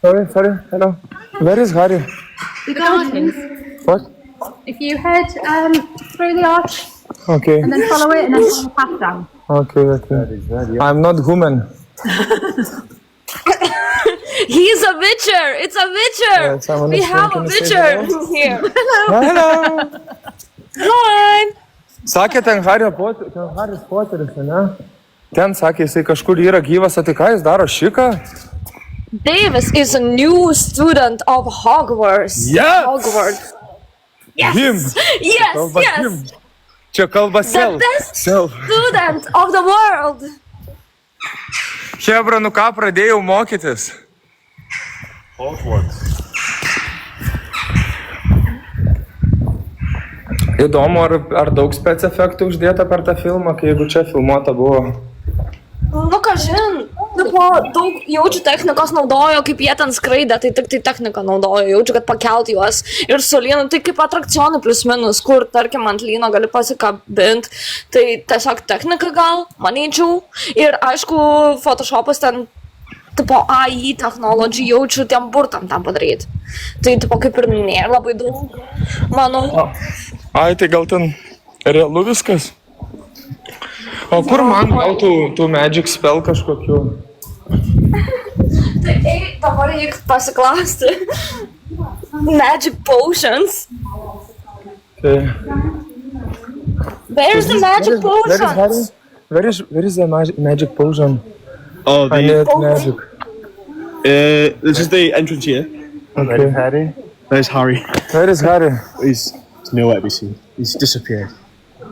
Sorry, hello. Where is Harry? The gardens. What? If you head through the arch Okay, and then follow it and then follow the path down. okay. I'm not human. He's a witcher! It's a witcher! Yes, I'm We have a understanding. witcher here. Hello. Hi! Sakė, ten Haris Poteris, ne? Ten sakė, jisai kažkur yra gyvas, o tai ką jis daro šiką? Davis is a new student of Hogwarts. Yes! Hogwarts. Yes! Him! Yes, Kalba yes! him. Čia kalba The self. best Self. student of the world! Hebra, nu ką pradėjau mokytis? Hogwarts. Įdomu, ar daug spec efektų uždėta per tą filmą, kai jeigu čia filmuota buvo. Nu, kažin, daug jaučiu technikos naudojo, kaip jie ten skraidė, tai tik tai techniką naudojo, jaučiu, kad pakelt juos ir su lynu, tai kaip atrakcionai plius minus, kur, tarkim, ant lyno gali pasikabinti, tai tiesiog technika gal, manyčiau, ir aišku, Photoshopas ten, tipo, AI technology jaučiu tiem burtam tam padaryti, tai, tipo, kaip ir nėra labai daug, manau. Ai, tai gal ten realu viskas? O kur man gautų tų magic spell kažkokių? Tai dabar reikia pasiklausti. Magic potions. Tai... Where's the magic potions? Where is the magic potion? Oh, I need magic. this is the entrance here. Okay. Harry. There's Harry. Where is Harry? He's nowhere to be seen. He's disappeared.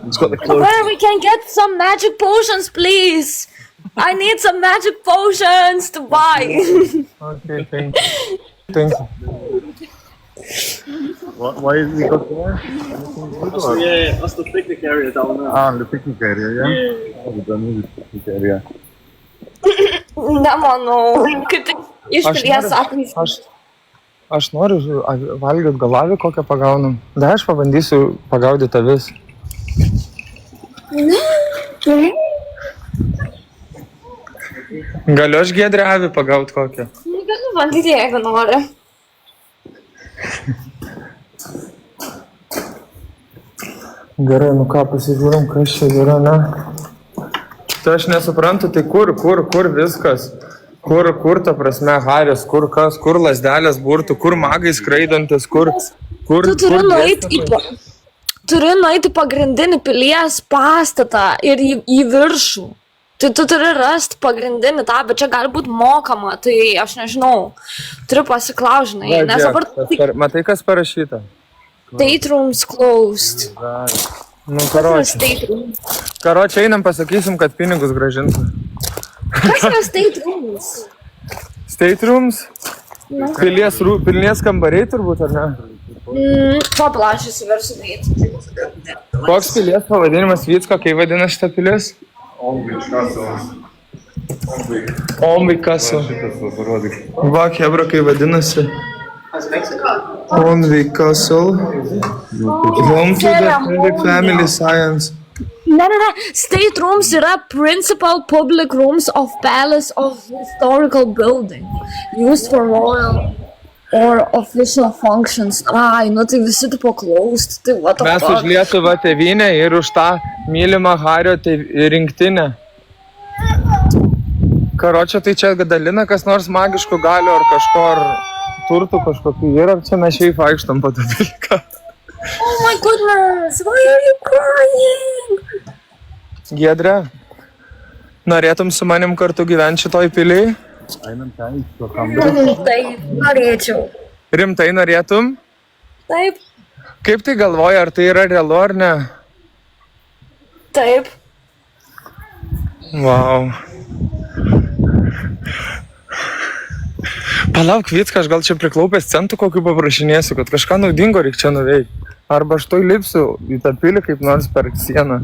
He's got the clothes. Where we can get some magic potions, please? I need some magic potions to buy. Okay, thank you. Thank you. Why is we got there? Yeah, that's the picnic area down there. Ah, the picnic area, yeah? Oh, we don't need the picnic area. Nemanau. Kaip tik iš pilies akmenys. Aš noriu valgyti galavį, kokią pagaunam. Da, aš pabandysiu pagaudyti avis. Galiu aš Giedrę avį pagauti kokią? Galiu bandyti, jeigu nori. Gerai, nu ką, pasižiūrim, kas čia yra, ne? Tai aš nesuprantu, tai kur viskas? Kur ta prasme Haris, kur kas, kur lasdelės burtų, kur magai skraidantis, kur... Tu turi nueiti į pagrindinį pilies pastatą ir į viršų. Tai tu turi rasti pagrindinį tą, bet čia gali būti mokama, tai aš nežinau. Turiu pasiklaužinai, nes dabar... Matai, kas parašyta? State rooms closed. Nu, karočią einam, pasakysim, kad pinigus grąžintų. Kas yra state rooms? State rooms? Pilies kambariai turbūt, ar ne? Paplašysiu versiu daryti. Koks pilies pavadinimas Vycko, kai vadina šitą pilies? Omvik Castle. Va, hebra, kai vadinasi. Omvik Castle. Home to the family science. Ne. State rooms yra principal public rooms of palace of historical building. Used for royal or official functions. Ai, nu tai visi tipo closed. Tai what the Mes fuck? už Lietuvą tėvynę ir už tą mylimą Hario rinktinę. Karočią, tai čia dalina kas nors magiškų galių ar kažko, ar turtų kažkokių yra, čia mes šiaip vaikštam po tą dalyką. Oh my goodness, why are you crying? Giedre, norėtum su manim kartu gyventi šitoj piliai? Einam ten, to kambarį. Taip, norėčiau. Rimtai norėtum? Taip, Kaip tai galvoji, ar tai yra realu ar ne? taip. Wow. Palauk, Vycka, aš gal čia priklaupęs centų kokių paprašinėsiu, kad kažką naudingo reikia čia nuveikti. Arba aš to lipsiu į tą pilį kaip nors per sieną.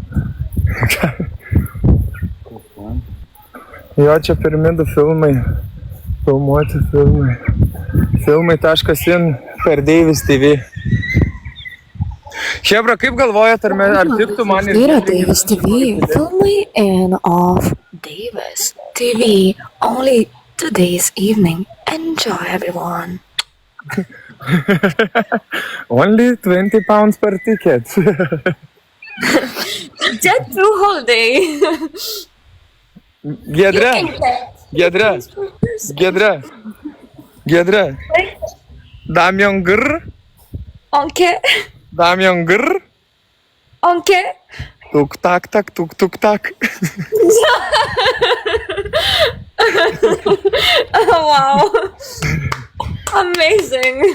Jo, čia piramidų filmai. Filmuoti filmai. Filmai.in per Davis TV. Hebra, kaip galvojat, ar tiktų man ir... Tai yra Davis TV. Filmai and of Davis TV. Only today's evening. Enjoy, everyone. Only 20 pounds per ticket. Jet to holiday. Giedre, Giedre, Giedre, Giedre. Damian Gr, Okay. Damian Gr. Okay. Tuk tak tak, tuk tuk tak. Oh, wow. Amazing.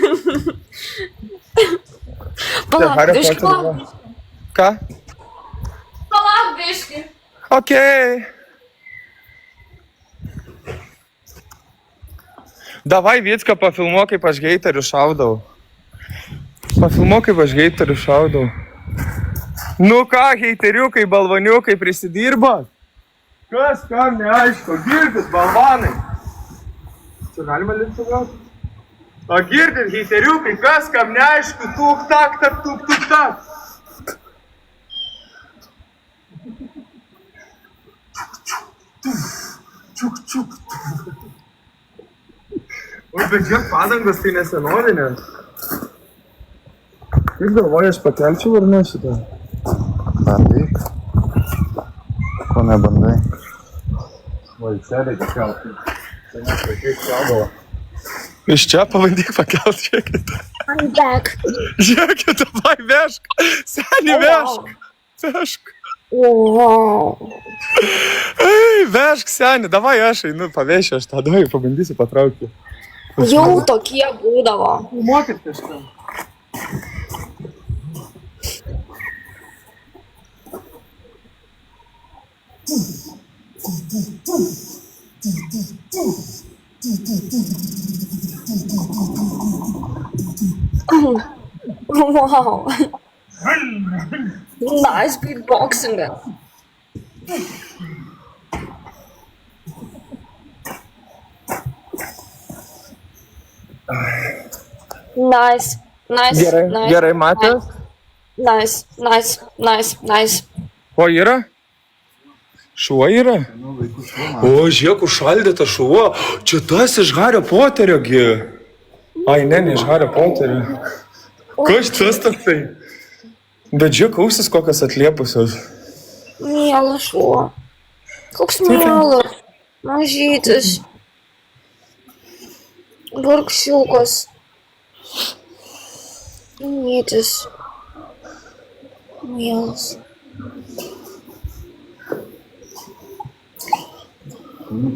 Palauk, biški. Ką? Palauk, biški. Okei. Davai, Vicka, pafilmuok, kaip aš heiterių šaudau. Pafilmuok, kaip aš heiterių šaudau. Nu ką, heiteriukai, balvaniukai prisidirba? Kas, kam neaišku, girdit, balvanai. Čia galima linti gauti? O girdit, heiteriukai, kas, kam neaišku, tuk tak, tak, tuk tuk tak. Čiuk, čiuk. Oi, bet žiūrėk, padangos tai nesenovinės. Kaip galvoji, aš pakelčiau ar ne šitą? Bandyk. Ko nebandai? O, į čia reikia kelti. Čia net vaikai keldavo. Iš čia pabandyk pakelt, žiūrėkit. I'm back. Žiūrėkit, davai, vežk. Seni, vežk. Vežk. Wow. Ei, vežk, seni, davai aš einu, pavešiu aš tą, davai, pabandysiu patraukti. Jau tokie būdavo. Mokit kažką. Wow. Nice beatboxing then. Nice. Nice. Gerai, nice, gerai, matęs? Nice. Nice. Nice. Nice. O yra? Šuo yra? O, žiūrėk, užšaldytas šuo. Čia tas iš Hario Poterio gi. Ai, ne iš Hario Poterio. Kas tas toksai? Bet žiūrėk, ausis kokias atliepusios. Mielas šuo. Koks mielas. Mažytis. Vargšiukas. Mytis. Mielas.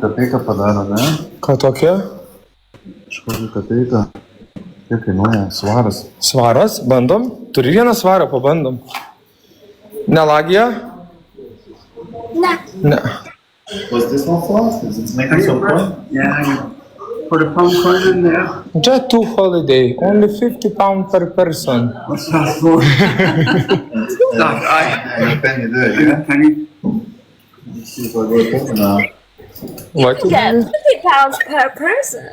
Kapeiką padaro, ne? Ką tokia? Kažkokį kapeiką. Kiek kainuoja? Svaras. Svaras? Bandom? Turi vieną svarą, pabandom. Nelagija? Ne. Ne. Was this one for us? Is it making some point? Yeah, you put a pound coin in there. Just two holiday. Only 50 pounds per person. What's that for? That guy. And a penny there, yeah? Penny. Let's see if I go penny now. What? Get 50 pounds per person.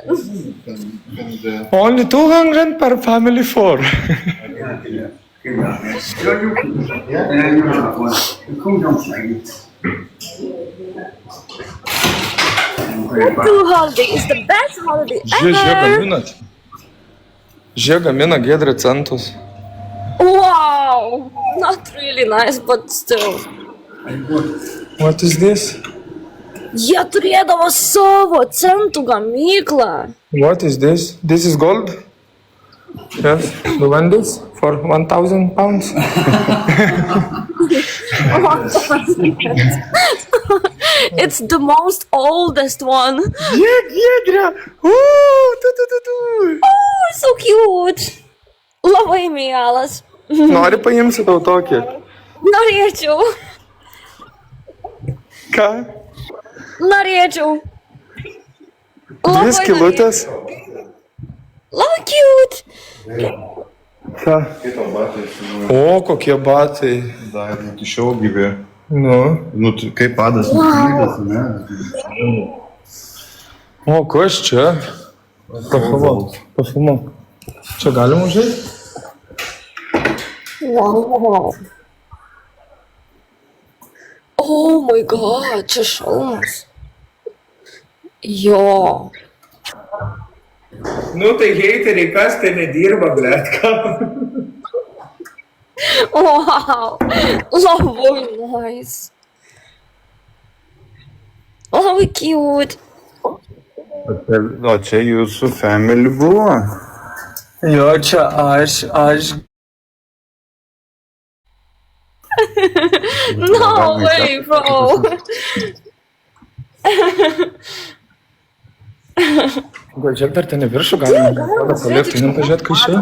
Penny there. Only 200 per family four. Yeah. You have one. You come down slightly. Two holiday is the best holiday Žiūrėk, ever. gaminat. Žiūrėk, gamina Giedrė centus. Wow. Not really nice, but still. What is this? Jie turėdavo savo centų gamyklą. What is this? This is gold? Yes. You want this for 1,000 pounds? It's the most oldest one. Žiūrėk, Giedrė! Oh, so cute. Labai mielas. Nori paimsi tau tokį? Norėčiau. Ką? Norėčiau. Dvi skylutės? Labai cute. Ką? Kito batai. O, kokie batai. Dar iki šiol gyvi. Nu. Nu, kaip padas nuklydas, ne? O, kas čia? Pafilmuok. Pafilmuok. Čia galima užeiti? Wow. Oh my god, čia šalmas. Jo. Nu tai heiteriai, kas tai nedirba, blet, ką? Wow, labai nice. Labai cute. O čia jūsų family buvo? Jo, čia aš. No way, bro. Gal žiūrėk, dar ten į viršų galima palikti, jam pažiūrėt, kai čia.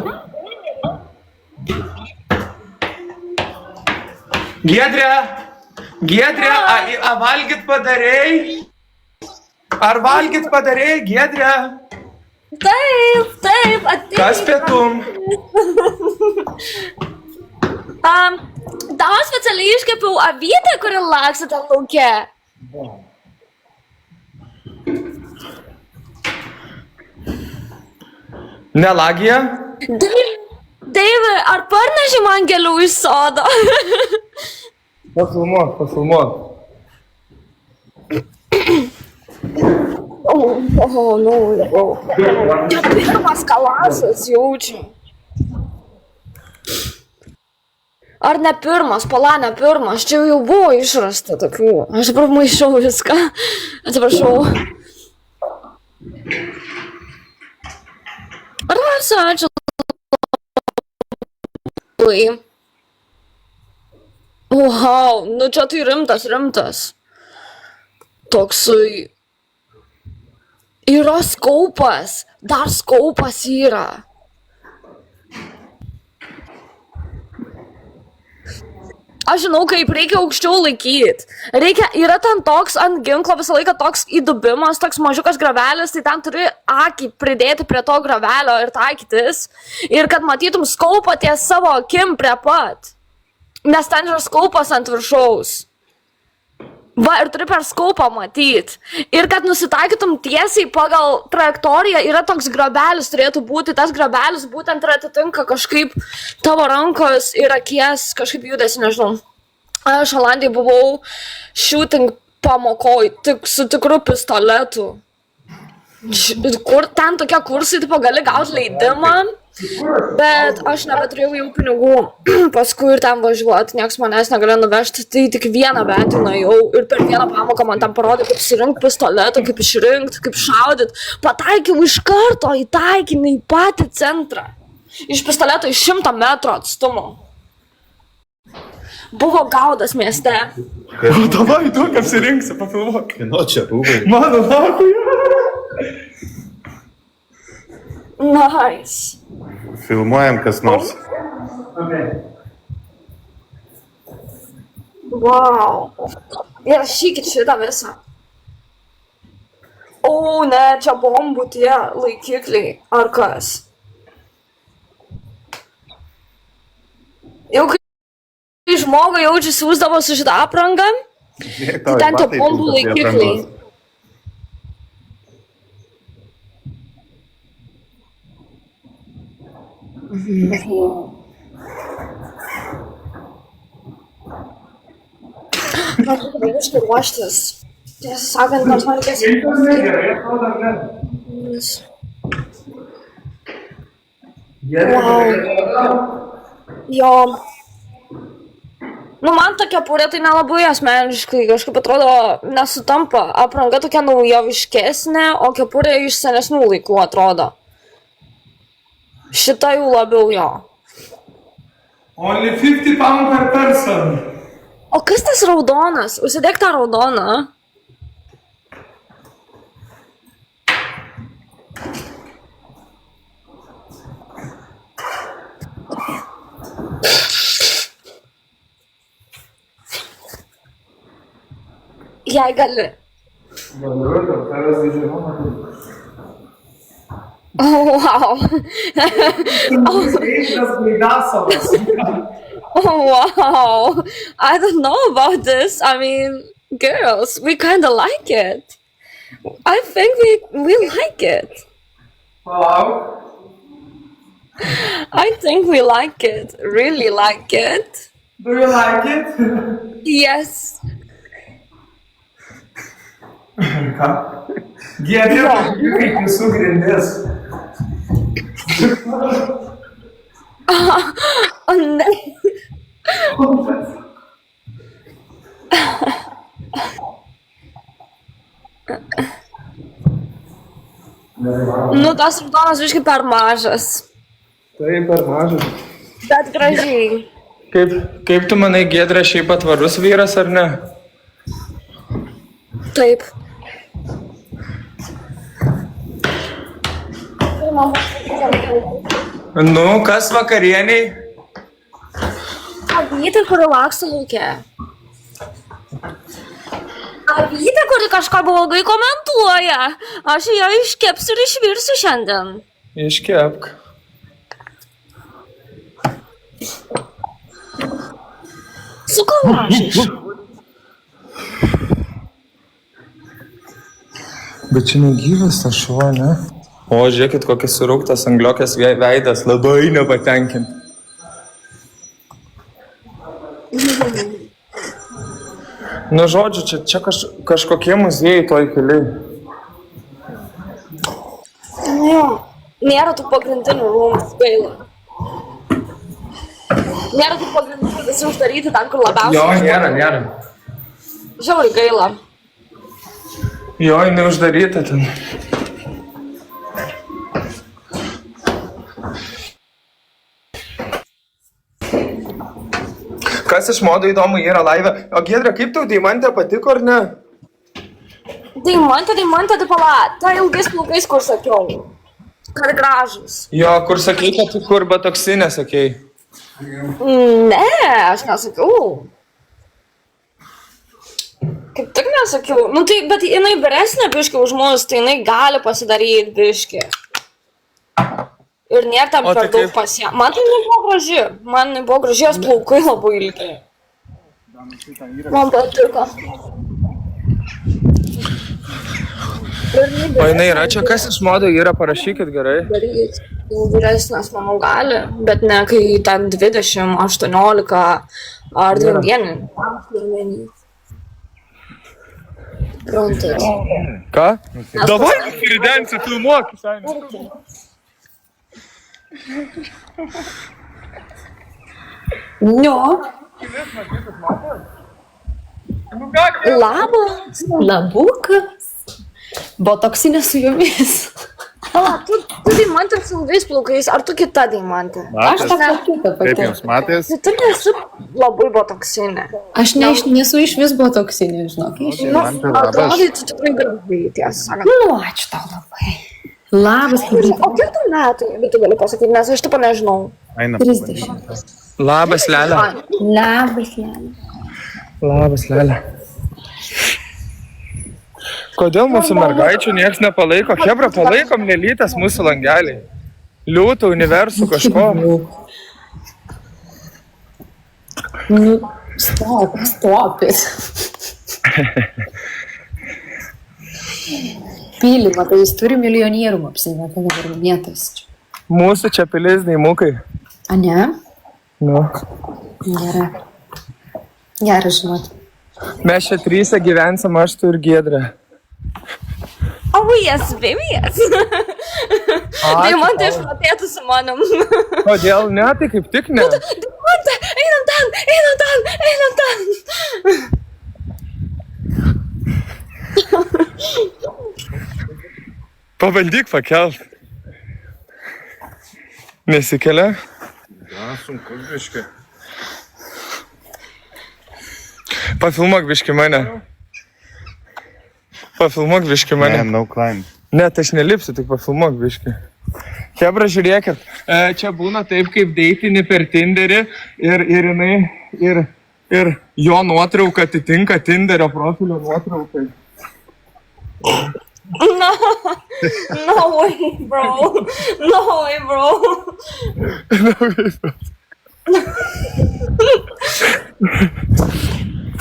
Giedrė, a valgyt padarėjai? Ar valgyt padarėjai, Giedrė? Taip, ateik. Kas pietum? Tau specialiai iškepiau avytę, kuri laksto ten lauke. Nelagija? Deivi, ar parneši man gėlių iš sodo? Pafilmuok. No. Čia pirmas kalasas jaučiu. Ar ne pirmas, ne pirmas, čia jau buvo išrasta tokių. Aš dabar maišau viską. Atsiprašau. Rasa, ačiū. Wow, nu čia tai rimtas. Toksai. Yra skaupas. Dar skaupas yra. Aš žinau, kaip reikia aukščiau laikyti. Yra ten toks ant ginklo visą laiką toks įdubimas, toks mažiukas gravelis, tai ten turi akį pridėti prie to gravelio ir taikytis. Ir kad matytum skaupą ties savo akim prie pat. Nes ten yra skaupas ant viršaus. Va, ir turi per skaupą matyti. Ir kad nusitaikytum tiesiai pagal trajektoriją, yra toks grabelis turėtų būti. Tas grabelis būtent ir atitinka kažkaip tavo rankos ir akies kažkaip judesi, nežinau. Aš Olandijai buvau shooting pamokoj, tik su tikru pistoletu. Kur ten tokie kursai, tipo, gali gauti leidimą, bet aš nebeturėjau jau pinigų paskui ir ten važiuoti, nieks manęs negalėjo nuvežti, tai tik vieną bent jau nuėjau ir per vieną pamoką man ten parodė, kaip surinkti pistoletą, kaip išrinkti, kaip šaudyti. Pataikiau iš karto į taikinį, į patį centrą. Iš pistoleto iš 100 metrų atstumo. Buvo gaudas mieste. O davai, duok apsirinksi, pafilmuok. Kino čia rūbai. Mano lakui. Nice. Filmuojam kas nors. Wow. Įrašykit šitą visą. O, ne, čia bombų tie laikikliai. Ar kas? Jau kai žmogui jaučiu siūsdavo su šitą aprangą, tai ten tie bombų laikikliai. Man reikia ruoštis. Tiesą sakant, nors man reikės... Jo. Nu, man tokia kepurė tai nelabai asmeniškai, kažkaip atrodo nesutampa. Apranga tokia naujoviškesnė, o kepurė iš senesnių laikų atrodo. Šita jau labiau jo. Only 50 pound per person. O kas tas raudonas? Užsidėk tą raudoną. Jei gali. Oh, wow. Oh, wow. I don't know about this. I mean, girls, we kind of like it. I think we like it. Wow. I think we like it. Really like it. Do you like it? Yes. Ką? Giedrė, kaip jūsų grindis. O ne. Nu, tas raudonas biškai per mažas. Tai per mažas. Bet gražiai. Kaip tu manai, Giedrė šiaip patvarus vyras ar ne? Taip. Nu, kas vakarieniai? Avytė, kuri laksto lauke. Avytė, kuri kažką blogai komentuoja. Aš ją iškepsiu ir išvirsiu šiandien. Iškepk. Su kolažais. Bet čia negyvas tas šuo, ne? O, žiūrėkit, kokis surūktas angliokės veidas, labai nepatenkint. Nu, žodžiu, čia kažkokie muziejai toj keliai. Jo, nėra tų pagrindinių rūmų, gaila. Nėra tų pagrindinių, visi uždaryti ten, kur labiausiai. Jo, nėra. Žiauriai gaila. Jo, neuždaryta ten. Kas iš modų įdomu yra laive? O Giedrė, kaip tau Deimantė patiko ar ne? Deimantė, tai pala, ta ilgais plaukais, kur sakiau. Kad gražus. Jo, kur sakei, kad tu kur batoksinė sakei? Ne, aš nesakiau. Kaip tik nesakiau. Nu tai, bet jinai vyresnė biški už mus, tai jinai gali pasidaryti biški. Ir nėra tam O tai per daug kaip- pas ją. Man tai nebuvo graži. Man nebuvo graži, jos plaukai labai ilgi. Man patiko. O jinai yra čia, kas iš modų yra, parašykit gerai. Daryt. Jau vyresnės, manau, gali, bet ne kai ten 20, 18 ar 21. Prontas. Ką? Davai, pridensi, filmuok. Jo, Labas. labukas. Botoksinė su jumis. Pala, tu Deimantė su ilgais plaukais, ar tu kita Deimantė? Aš tą patį tą Kaip jums patį. matės? Tai tu nesu labai botoksinė. Aš nesu iš vis botoksinė, žinok. Nu, Deimantė, labas. atrodai, tu tikrai gražiai, tiesą sakant. Nu, ačiū tau labai. Labas, Liudytė. O kiek tu metų, jeigu tu gali pasakyti, nes aš tipo nežinau. Einam. 30. Labas, Lelė. Labas, Lelė. Labas, Lelė. Kodėl mūsų mergaičių nieks nepalaiko? Hebra, palaikom lelytės mūsų langelį. Liūtų, universų, kažko. Nu, stopit. Pylį, matai, jis turi milijonierių apsimetę dabar minėtas. Mūsų čia pilis daimukai. A ne? Nu. Gerai. Gerai, žinot. Mes čia trysia gyvensim, aš tu ir Giedrė. Oh, yes, baby, yes. Deimantė išmatėtų su manim. Kodėl ne? Tai kaip tik ne. Deimantė, einam ten. Pabandyk pakelt. Nesikelia? Sunku, biškai. Pafilmuok biški mane. Pafilmuok biški mane. No climb. Ne, tai aš nelipsiu, tik pafilmuok biški. Hebra, žiūrėkit, čia būna taip, kaip deitini per Tinderį ir jo nuotrauka atitinka Tinderio profilio nuotraukai. No way, bro.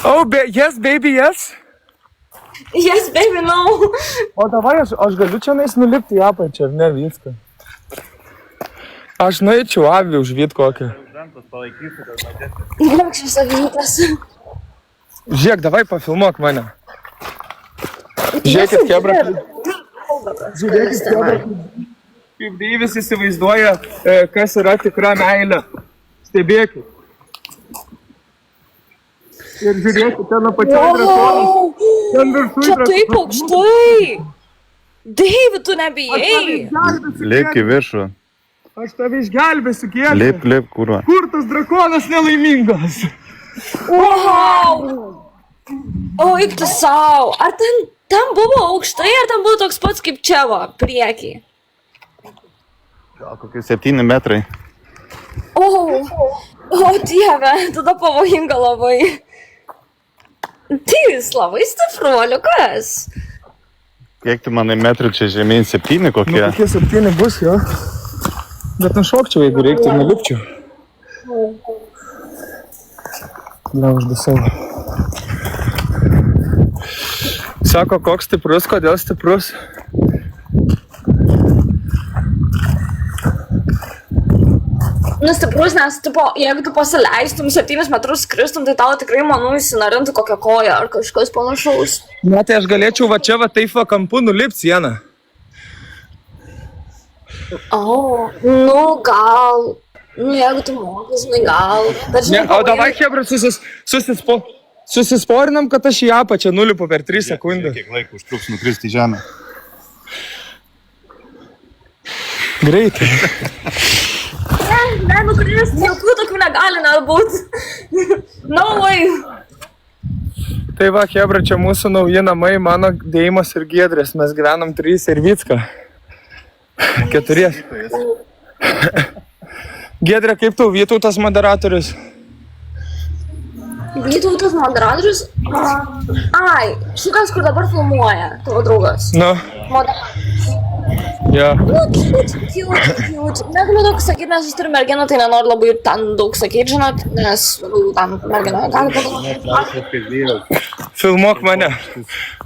Oh, yes, baby, yes. Yes, baby, no. O davai, aš galiu čia nulipti į apačią, ar ne viską. Aš nueičiau avį užvyt kokią. Linkščius avytas. Žiūrėk, davai pafilmuok mane. Žiūrėkit, Hebra. Žiūrėkit, Hebra. kaip Deivis įsivaizduoja, kas yra tikra meilė. Stebėkit. Ir žiūrėkit, ten apačioje drakonas. Ten viršuje Čia taip aukštai. Deivi, tu nebijai. Lėk į viršų. Aš tave išgelbėsiu, kiek. Lėp, kurva. Kur tas drakonas nelaimingas? Wow. O, eik tu sau. Ar ten buvo aukštai, ar ten buvo toks pats kaip čia va, priekį? Gal kokie 7 metrai. O Dieve, tada pavojinga labai. Tai jis labai stipruoliukas. Kiek tu manai metrų čia žemyn 7 kokie? Nu, kokie 7 bus, jo. Bet nušokčiau, jeigu reiktų, nulipčiau. Na, uždusau. Sako, koks stiprus, kodėl stiprus? Nu, stiprus, nes, tipo, jeigu tu pasileistum 7 metrus skristum, tai tau tikrai, manau, įsinarintų kokią koją ar kažkas panašaus. Na, tai aš galėčiau va čia va taip va kampu nulipti sieną. Nu, gal. Nu, jeigu tu mokas, nu, gal. Bet, Ne, žinai, o davai, hebra, susisporinam, kad aš į apačią nulipu per 3 sekundės. Kiek laiko užtruks nukristi į žemę? Greitai. Nenukris, jokių tokių negali nebūti. No way. Tai va, hebra, čia mūsų nauji namai, mano Deimas ir Giedrės. Mes gyvenam 3 ir Vicka. 4. Giedrė, kaip tau Vytautas moderatorius? Vytautas moderatorius? Ai, šitas, kur dabar filmuoja, tavo draugas. Nu, Moderatorius. jo. Nu, cute. Negaliu daug sakyti, nes jis turi merginą, tai nenoriu labai ten daug sakyti, žinot, nes ten mergina gali pagalvoti. Filmuok mane.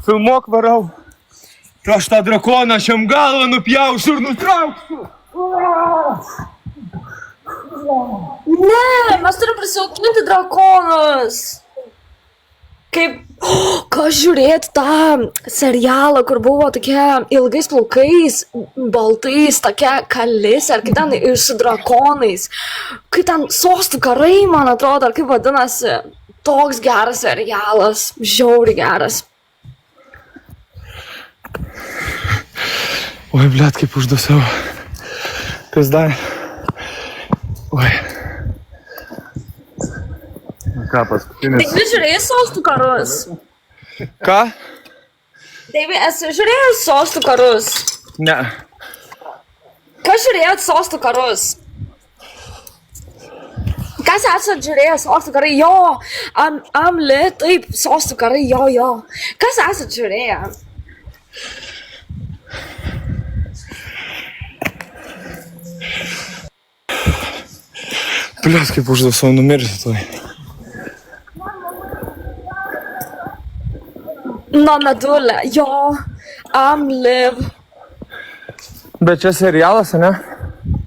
Filmuok, varau. Aš tą drakoną šiam galvą nupjausiu ir nutrauksiu. Ne, mes turim prisijaukinti drakonus. Kaip, ką žiūrėti tą serialą, kur buvo tokia ilgais plaukais, baltais, tokia kalise, ar kaip ten ir su drakonais. Kai ten Sostų karai, man atrodo, ar kaip vadinasi, toks geras serialas, žiauriai geras. Oi, blet, kaip uždusau. Kas dar? Oi. Ką, paskutinis? Deivi, žiūrėjai Sostų karus? Ką? Deivi, esi žiūrėjęs Sostų karus? Ne. Kas žiūrėjot Sostų karus? Kas esat žiūrėjęs Sostų karai? Jo, Amli, taip, Sostų karai, jo. Kas esat žiūrėję? Blet, kaip uždusau, numirsiu toj. No, medulė, jo, Amliv. Bet čia serialas, ne?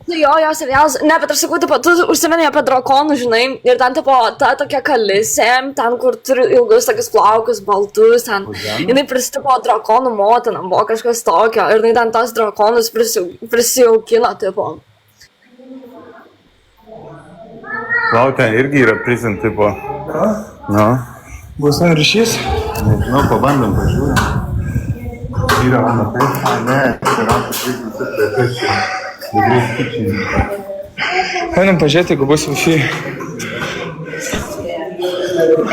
Nu, jo, serialas. Ne, bet aš sakau, tipo, tu užsiminai apie drakonų, žinai, ir ten, tipo, ta tokia kalisė, ten, kur turi ilgus tokius plaukus, baltus, ten, jinai prisipo drakonų motina, buvo kažkas tokio, ir jinai ten tas drakonus prisijaukino, tipo. Gal ten irgi yra prison tipo. Nu. Bus ten ryšys? Nežinau, pabandom, pažiūrėjom. Yra, matai? A, ne, yra prison tipo. Einam pažiūrėti, jeigu bus wifi.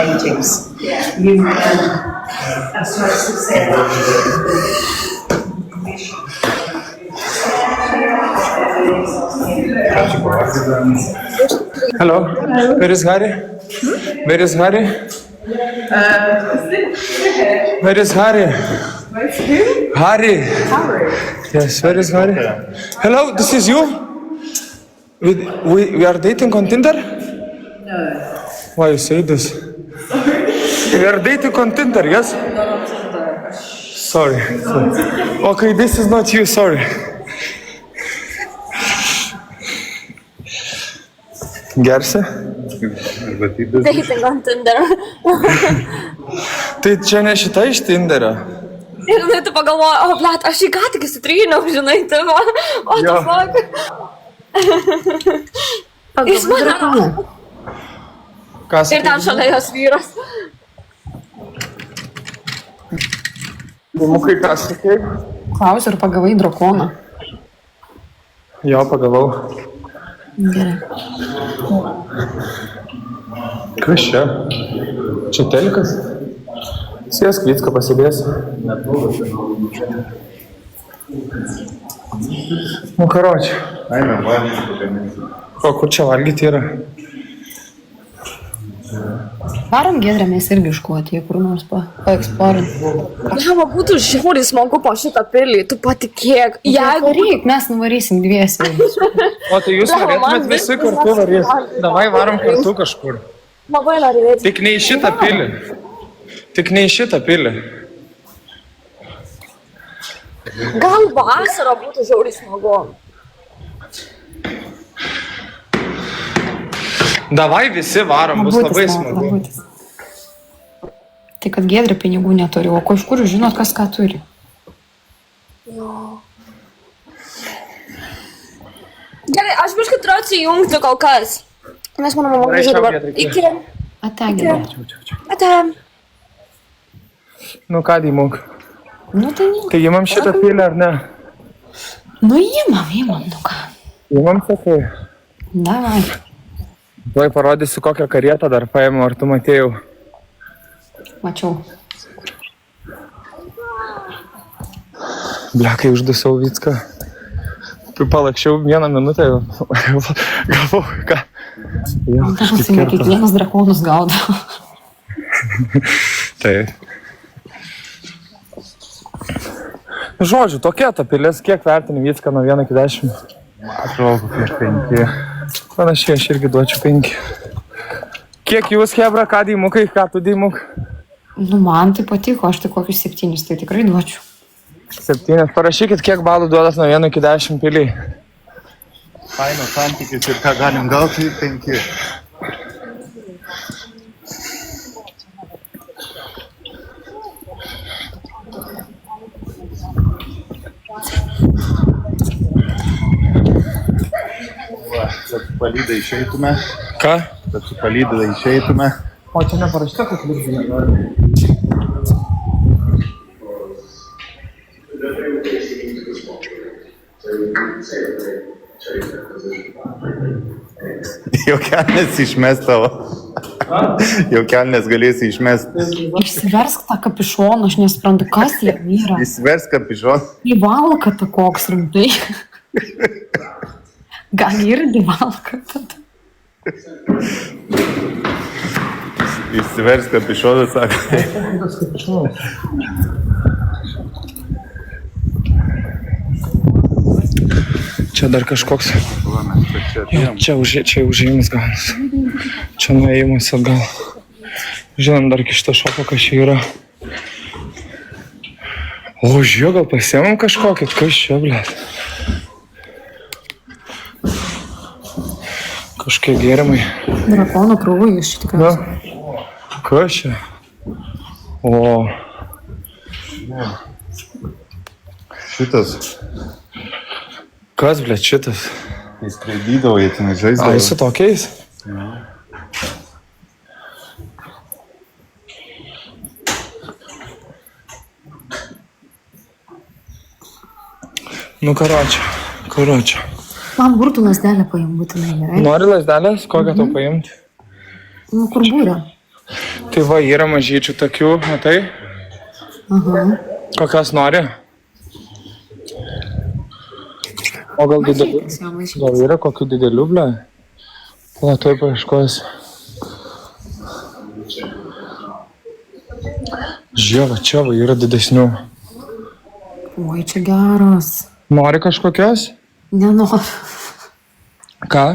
Paintings. You as far as Hello, where is Harry? Where is Harry? Where is Harry? Harry. Yes, where is Harry? Hello, this is you? We are dating on Tinder? No. Why you say this? We are dating on Tinder, yes? Not on Tinder. Sorry. Okay, this is not you, sorry. Gersi? Dating on Tinder. Tai čia ne šita iš Tinderio. Ir jinai tu pagalvoja, o, blet, aš jį ką tik įsitryniau, žinai, tipo, What the fuck? Jis mane. Kas? Ir ten šalia jos vyras. Daimukai, ką sakai? Klausiu, ar pagavai drakoną? Jo, pagavau. Gerai. Kas čia? Čia telikas? Sėsk, Vycką pasidėsi. Nu, karoči. Eina valgyti pagaminti. O kur čia valgyti yra? Varom Giedrę mes irgi iškuoti, kur nors paeksplorint. Jama būtų žiauriai smagu po šitą pilį, tu patikėk. Jeigu... Varyk, mes nuvarysim dviesi. O tai jūs norėtumėt visi kartu varys. Davai varom kartu kažkur. Labai norėčiau. Tik ne į šitą pilį. Tik ne į šitą pilį. Gal vasarą būtų žiauriai smagu. Davai visi varom, bus labai smagu. Tai kad Giedrė pinigų neturi, o iš kur jūs žinot, kas ką turi? Gerai, aš biškai turiu atsijungti kol kas. Nes mano mama grįžo dabar. Iki. Ate, Giedrė. Ate. Nu ką, Daimuk? Nu tai ne. Tai imam šitą pilį ar ne? Nu imam, nu ką. Imam sakai. Davai. Tuoj parodysiu, kokią karietą dar paėmiau, ar tu matėjau. Mačiau. Blia, kai uždusau Vycką. Tu palakščiau 1 minutę, galvau, ką. Jo, Užsime, kiekvienas drakonus gaudo. Tai. Žodžiu, tokia ta pilis, kiek vertini Vycką nuo 1 iki 10? Atrodo, kokie 5. Panašiai, aš irgi duočiau 5. Kiek jūs, Hebra, ką Daimukai, ką tu Daimuk? Nu man tai patiko, aš tai kokius 7, tai tikrai duočiau. 7. Parašykit, kiek balų duodat nuo 1 iki 10 piliai. Kaino santykis ir ką galim gauti 5. Kad su palyda išeitume. Ką? Kad su palyda išeitume. O čia neparašyta, kad lirdzinė nori. Jau kelnes išmest tavo. Jau kelnes galėsi išmest. Išsiversk tą kapišoną, aš nesuprantu, kas jie yra. Įsiversk kapišon. Įvalka ta koks rimtai. Gal irgi valka tada. Įsiversk kapišoną, sako. Čia dar kažkoks. Čia užėjimas galas. Čia nuėjimas atgal. Žinom, dar iki šito šoko, kas čia yra. O, žiūrėjau, gal pasiemam kažkokį, kas čia, blėt. Kažkokie gėrimai. Drakono krūvai iš tikrai. Kas čia? O. Šitas. Kas, blėt, šitas? Jis skraidydavo, jie ten A, žaisdavo. jis su tokiais? Nu, karočią. Man burtų lasdelę paim būtinai, gerai? Nori lasdelės? Kokią tau paimti? Nu, kur būrė? Tai va, yra mažyčių tokių, matai? Aha. Kokios nori? O gal didelių? Gal yra kokių didelių, ble? Pala, tuoj paieškosiu. Žiūrėk, čia va, yra didesnių. Oi, čia geras. Nori kažkokios? Nenoriu. Ką?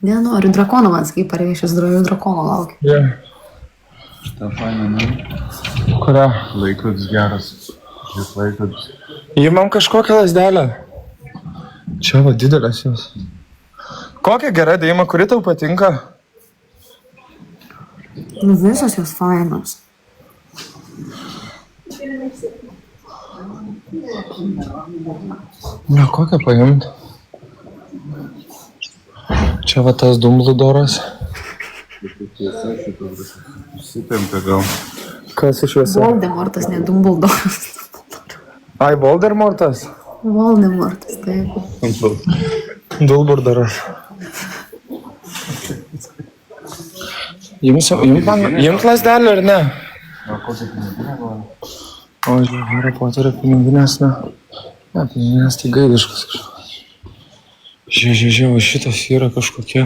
Nenoriu. Drakoną man sakai, parvežęs drakono laukiu. Yeah. Šitą fainą, ne? Kurią? Laikrodis geras. Žiūrėk, laikrodis. Įmam kažkokią lasdelę. Čia va, didelės jos. Kokia gera Daima, kuri tau patinka? Nu, visos jos fainos. Na, kokią paimt? Čia va tas Dumbledoras. Įsitempė gal. Kas iš viso? Voldemortas, ne Dumbledoras. Ai, Voldemortas? Voldemortas, taip. Dumbledoras. Jums lasdelį ar ne? O, žiūrėjau, Harry Potterio piniginės, ne? Ne, piniginės tai gaidiškas kažkoks. Žiūrėjau, šitas yra kažkokie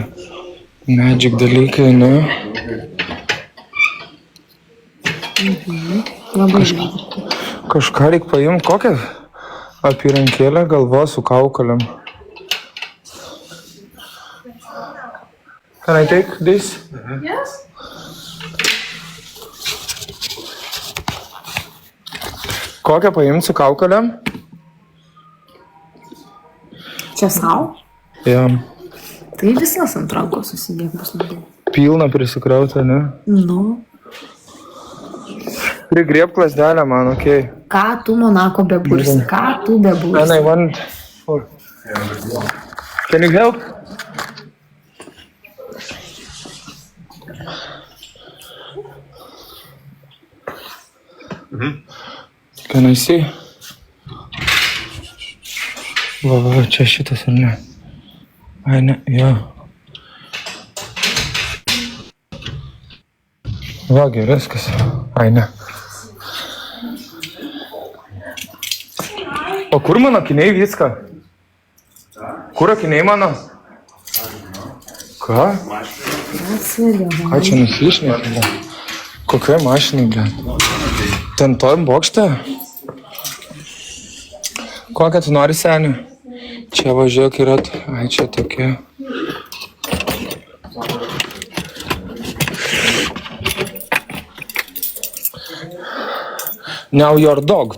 magic dalykai, ne? Labai žinai. Kažką reik paimti, kokią apyrankėlę galvo su kaukolėm. Can I take this? Yes. Kokią paimti su kaukolėm? Čia savo? Ja. Tai visas ant rankos susidėk bus naudai. Pilna prisikrauta, ne? Nu. Prigrieb lasdelę man, okei. Ką tu Monako bebursi? Ką tu bebursi? And I want... Can you help? Can I see? Va, čia šitas ar ne? Ai, ne, jo. Va, gerai, viskas. Ai, ne. O kur mano akiniai viską? Kur akiniai mano? Ką? Ką čia nusišnekė, ble? Kokioj mašinai, ble? Ten tojim bokšte? Kokią tu nori, seni? Čia važiuok yra... Ai, čia tokia. Now your dog.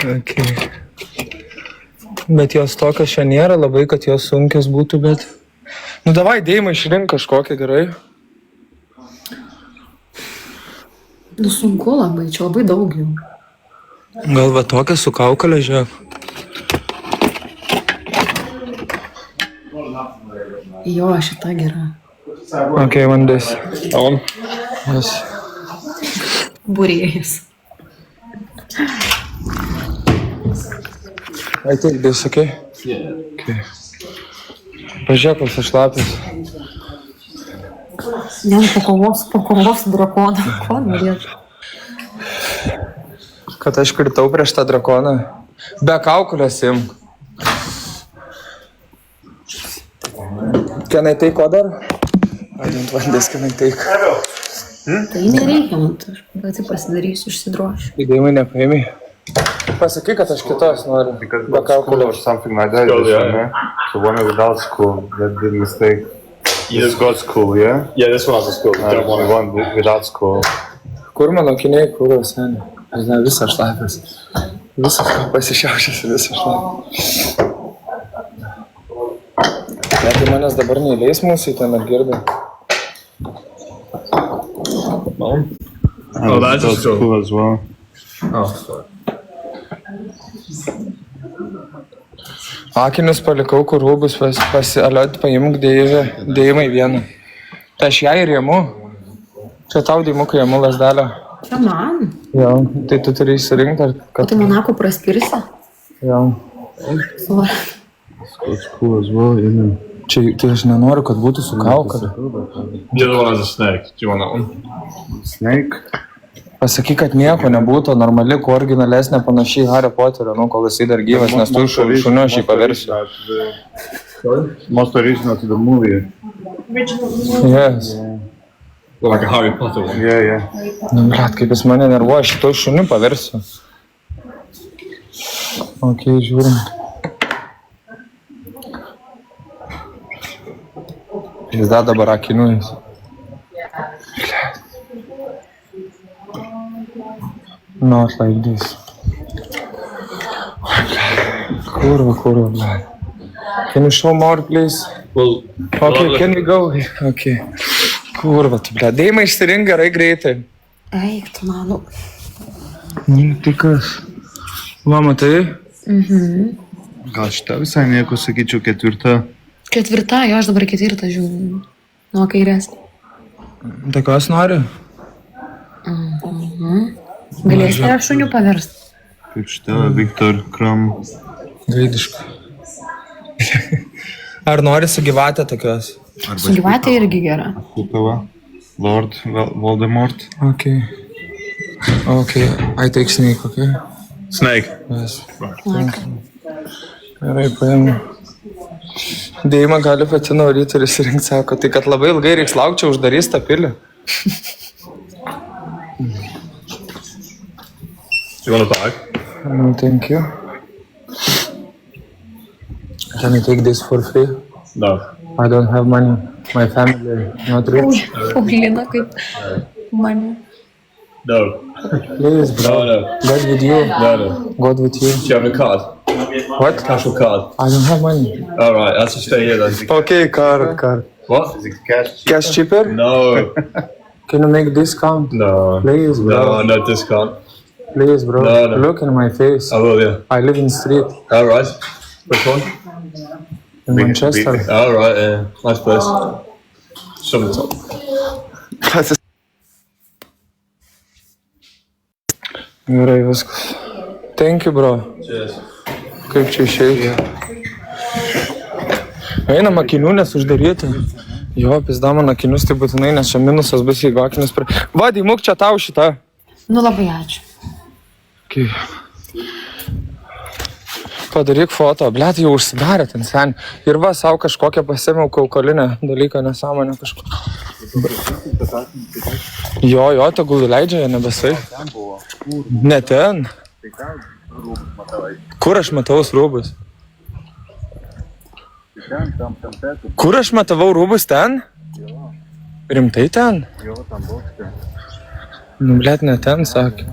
Okay. Bet jos tokios čia nėra labai, kad jos sunkios būtų, bet... Nu, davai, dėjimą išrink kažkokią gerai. Nu, sunku labai, čia labai daug jų. Gal va tokią su kaukolė, žiūrėk. Jo, šita gera. Okay, one this. On. Yes. Būrėjas. I take this, okay? Yeah. Okay. Pažiūrėk, koks aš šlapis. Ne, pakovos drakoną. Ko norėtų? Kad aš kritau prieš tą drakoną. Be kaukolės imk. Can I take other? I don't want this, can I take? Tai nereikia man, aš pati pasidarysiu, išsidrošiu. Įdėjimai nepaėmė. Pasakyk, kad aš kitos noriu. Because Be what school or kaukolės. something like that, School, this yeah. one, So one is without school, that did mistake. This got school, yeah? Yeah, this one has a school. Don't want it. One without school. Kur mano akiniai, kur jau seniai? Aš žinau, visas šlapis. Visas pasišiaušęs, visas šlapis. Net tai manęs dabar neįleis mūsų į ten ar girdi. On. And Oh, that's without a school. as well. Oh, sorry. Akinius palikau, kur rūbus pasialiot, paimk dėjimai vieną. Tai aš ją ir jėmu. Čia tau dėjimukai jėmu lasdelę. Čia man? Jo, tai tu turi įsirinkti, ar O kad... tu Monako praspirsi? Jo. Sorry. It's cool as well, yeah. Čia tai aš nenoriu, kad būtų su kaukolė. The other one has a snake. Do you want that one? Snake. Pasakyk, kad nieko nebūtų, normali, kuo originalesnė, panašiai Harry Potterio, nu, kol jisai dar gyvas, nes tu šuniu aš jį paversiu. Most original to the movie. Yes. Well, like a Harry Potter one. Yeah, yeah. Nu, blet, kaip jis mane nervuoja, šito šuniu paversiu. Ok, žiūrim. Jis da dabar akinių jis. Not like this. Kurva, blet. Can you show more, please? Well, Okay, can we go? Okay. Kurva, tu, blet. Dėjimą išsirink gerai greitai. Eik, tu mano. Tai kas? Va, matai? Gal šitą visai nieko, sakyčiau, 4. Ketvirta, jo, aš dabar ketvirtą žiūriu. Nuo kairės. Tai kas nori? Galėsite šunių paversti. Kaip šitą, Viktor Kram. Gaidiškai. Ar nori su gyvatė tokios? Su gyvatė irgi gera. Kupela. Lord Voldemort. Okay. Okay, I take snake, okay? Snake. Yes. Gerai, paėmė. Deima gali pati nuvaryti ir įsirinkti, sako, tai kad labai ilgai reiks laukti, uždarys tą pilį. You want a bag? No, thank you. Can I take this for free? No. I don't have money. My family not rich. Paulina kaip mane. No. Please, bro. No. God with you. No. God with you. Do you have a card? What? Cash or card? I don't have money. Alright, that's just stay here then. Okay, card. What? Is it cash? Cash cheaper? No. Can you make discount? No. Please, bro. No discount. Please, bro. No. Look in my face. I will, yeah. I live in street Alright. Which one? in Manchester. Alright, yeah. Nice place. Some top. Gerai, viskas. Thank you, bro. Cheers. Kaip čia išeiti? Einam, akinių nesuždaryti. Jo, pizdama akinius, tai būtinai, nes čia minusas bus, jeigu akinius prie... Vadai, mūk čia tau šitą. Nu labai ačiū. Okay. Padaryk foto. Blet, jau užsidarė ten sen. Ir va, savo kažkokią pasėmiau kaukolinę dalyką, nesąmonę kažkokią. Jo, tegul leidžia, jie nebesai. Ne ten. Kur aš matavau rūbus? Kur aš matavau rūbus ten? Rimtai ten? Nu, blet, ne ten, sakė.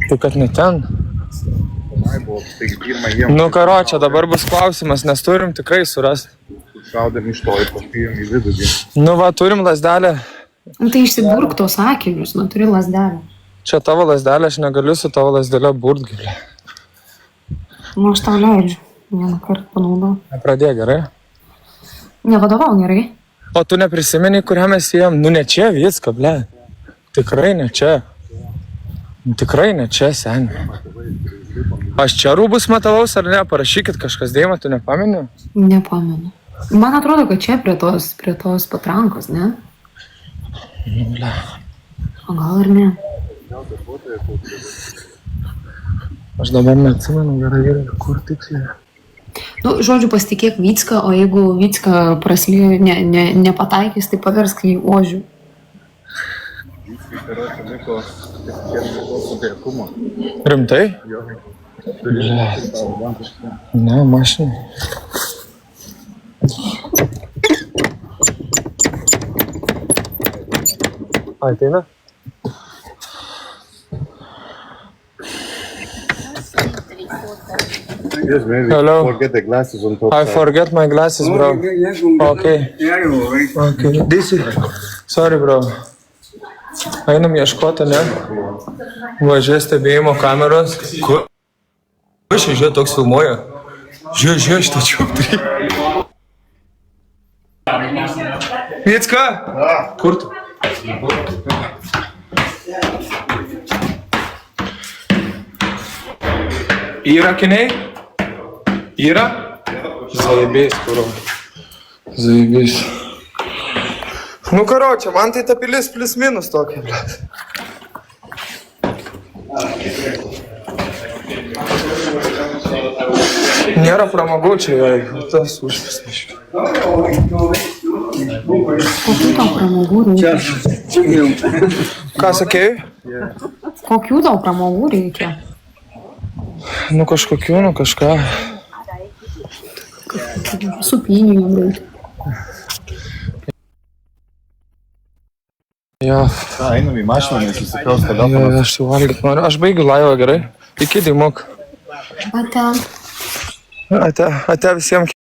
Tai kad ne ten. Nu, karo, čia dabar bus klausimas, nes turim tikrai surasti. Šaudami iš to ir paskijom į vidų. Nu, va, turim lasdelę. Nu, tai išsiburk tos akinius, nu turi lasdelę. Čia tavo lasdelė, aš negaliu su tavo lasdelė burt gilė. Nu, aš tau leidžiu. Vieną kartą panaudau. Pradėk, gerai? Nevadovau, gerai? O tu neprisimeni, kurią mes ėjom? Nu, ne čia viską, ble. Tikrai ne čia. Tikrai ne čia, seniai. Aš čia rūbus matavaus ar ne? Parašykit kažkas, Deima, tu nepameni? Nepamenu. Man atrodo, kad čia prie tos patrankos, ne? Nu, ble. O gal ir ne? Aš dabar neatsimenu, gerai, kur tiksliai. Nu, žodžiu, pasitikėk Vycką, o jeigu Vycką praslėjo nepataikys, tai paversk jį ožių. Rimtai? Blet. Ne, mašinai. Ateina? Yes, maybe. Hello. Forget the glasses on top. I forget my glasses, bro. Okay. Okay. This is... Sorry, bro. Einam ieškoti, ne? Važiuoja stebėjimo kameros. Kur? Aš žiūrėjau, toks filmuoja. Žiūrėjau, šitą čiuptį. Vycka? Kur tu? Yra akiniai? Yra? Zaibės, kuro. Zaibės. Nu, karo, čia man tai ta pilis plius minus tokia, blet. Nėra pramogų čia, jai. Tas užvis. Kokių tau pramogų reikia? Ką sakei? Kokių tau pramogų reikia? Nu, kažkokių, nu, kažką. Supynių reikia. Jo. Ką, einam į mašiną, nes įsikraus tada. Jo, aš jau valgyt noriu. Aš baigiu laivą, gerai? Iki, Dimuk. Ate. Ate visiems.